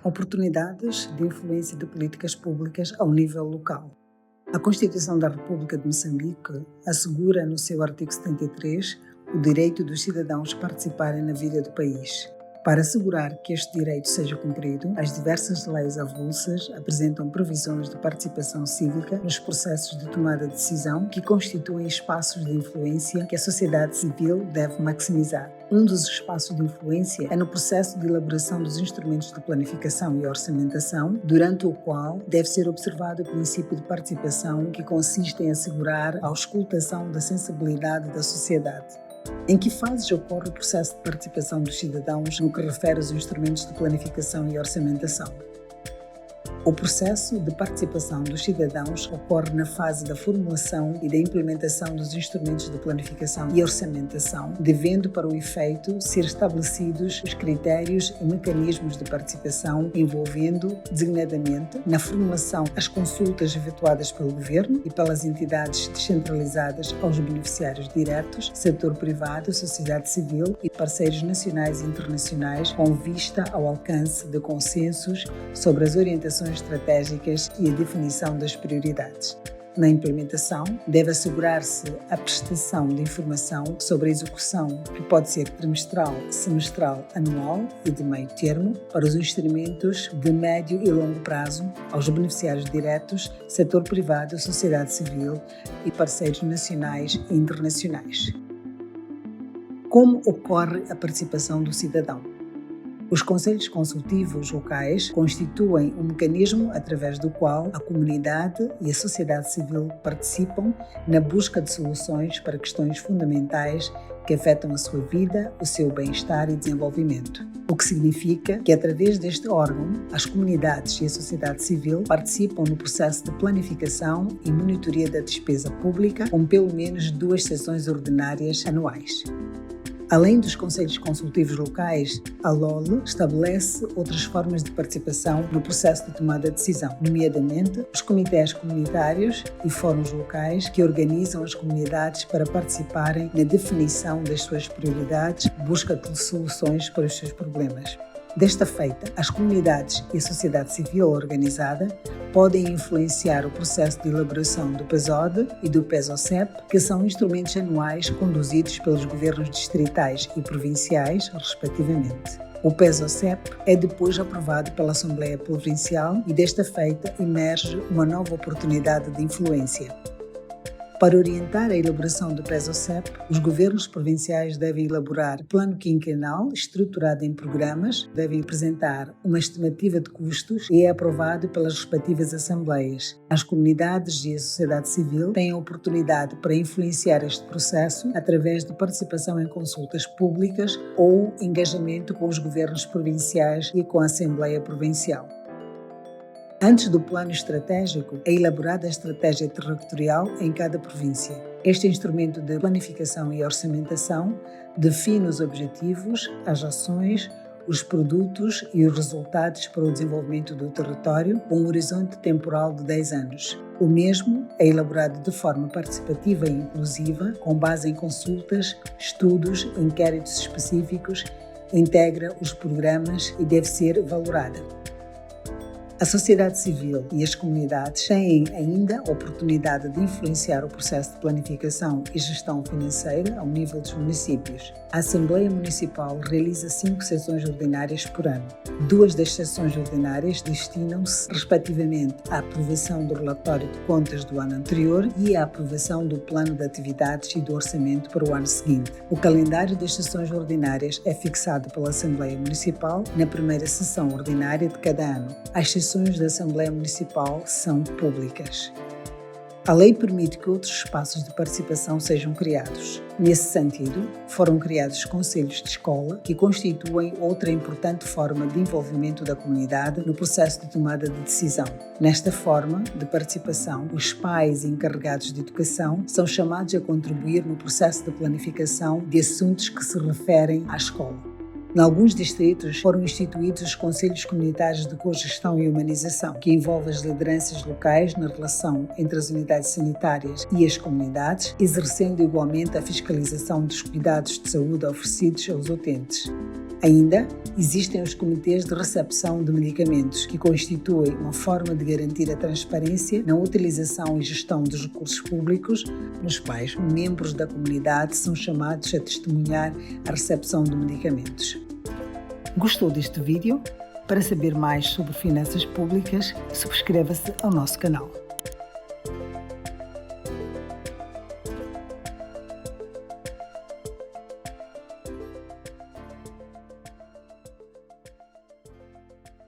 Oportunidades de influência de políticas públicas ao nível local. A Constituição da República de Moçambique assegura no seu artigo 73 o direito dos cidadãos participarem na vida do país. Para assegurar que este direito seja cumprido, as diversas leis avulsas apresentam previsões de participação cívica nos processos de tomada de decisão que constituem espaços de influência que a sociedade civil deve maximizar. Um dos espaços de influência é no processo de elaboração dos instrumentos de planificação e orçamentação, durante o qual deve ser observado o princípio de participação, que consiste em assegurar a auscultação da sensibilidade da sociedade. Em que fases ocorre o processo de participação dos cidadãos no que refere aos instrumentos de planificação e orçamentação? O processo de participação dos cidadãos ocorre na fase da formulação e da implementação dos instrumentos de planificação e orçamentação, devendo para o efeito ser estabelecidos os critérios e mecanismos de participação, envolvendo, designadamente, na formulação as consultas efetuadas pelo Governo e pelas entidades descentralizadas aos beneficiários diretos, setor privado, sociedade civil e parceiros nacionais e internacionais, com vista ao alcance de consensos sobre as orientações estratégicas e a definição das prioridades. Na implementação, deve assegurar-se a prestação de informação sobre a execução, que pode ser trimestral, semestral, anual e de meio termo, para os instrumentos de médio e longo prazo, aos beneficiários diretos, setor privado, sociedade civil e parceiros nacionais e internacionais. Como ocorre a participação do cidadão? Os conselhos consultivos locais constituem um mecanismo através do qual a comunidade e a sociedade civil participam na busca de soluções para questões fundamentais que afetam a sua vida, o seu bem-estar e desenvolvimento. O que significa que, através deste órgão, as comunidades e a sociedade civil participam no processo de planificação e monitoria da despesa pública, com pelo menos 2 sessões ordinárias anuais. Além dos conselhos consultivos locais, a LOLE estabelece outras formas de participação no processo de tomada de decisão, nomeadamente os comitês comunitários e fóruns locais que organizam as comunidades para participarem na definição das suas prioridades, busca de soluções para os seus problemas. Desta feita, as comunidades e a sociedade civil organizada podem influenciar o processo de elaboração do PESOD e do PESOCEP, que são instrumentos anuais conduzidos pelos governos distritais e provinciais, respectivamente. O PESOCEP é depois aprovado pela Assembleia Provincial e, desta feita, emerge uma nova oportunidade de influência. Para orientar a elaboração do PESOCEP, os governos provinciais devem elaborar plano quinquenal estruturado em programas, devem apresentar uma estimativa de custos e é aprovado pelas respectivas assembleias. As comunidades e a sociedade civil têm a oportunidade para influenciar este processo através de participação em consultas públicas ou engajamento com os governos provinciais e com a Assembleia Provincial. Antes do plano estratégico, é elaborada a estratégia territorial em cada província. Este instrumento de planificação e orçamentação define os objetivos, as ações, os produtos e os resultados para o desenvolvimento do território, com um horizonte temporal de 10 anos. O mesmo é elaborado de forma participativa e inclusiva, com base em consultas, estudos, inquéritos específicos, integra os programas e deve ser valorada. A sociedade civil e as comunidades têm ainda a oportunidade de influenciar o processo de planificação e gestão financeira ao nível dos municípios. A Assembleia Municipal realiza 5 sessões ordinárias por ano. 2 das sessões ordinárias destinam-se, respectivamente, à aprovação do relatório de contas do ano anterior e à aprovação do plano de atividades e do orçamento para o ano seguinte. O calendário das sessões ordinárias é fixado pela Assembleia Municipal na primeira sessão ordinária de cada ano. As sessões da Assembleia Municipal são públicas. A lei permite que outros espaços de participação sejam criados. Nesse sentido, foram criados conselhos de escola, que constituem outra importante forma de envolvimento da comunidade no processo de tomada de decisão. Nesta forma de participação, os pais e encarregados de educação são chamados a contribuir no processo de planificação de assuntos que se referem à escola. Em alguns distritos foram instituídos os Conselhos Comunitários de Cogestão e Humanização, que envolve as lideranças locais na relação entre as unidades sanitárias e as comunidades, exercendo igualmente a fiscalização dos cuidados de saúde oferecidos aos utentes. Ainda existem os comitês de recepção de medicamentos, que constituem uma forma de garantir a transparência na utilização e gestão dos recursos públicos, nos quais membros da comunidade são chamados a testemunhar a recepção de medicamentos. Gostou deste vídeo? Para saber mais sobre finanças públicas, subscreva-se ao nosso canal.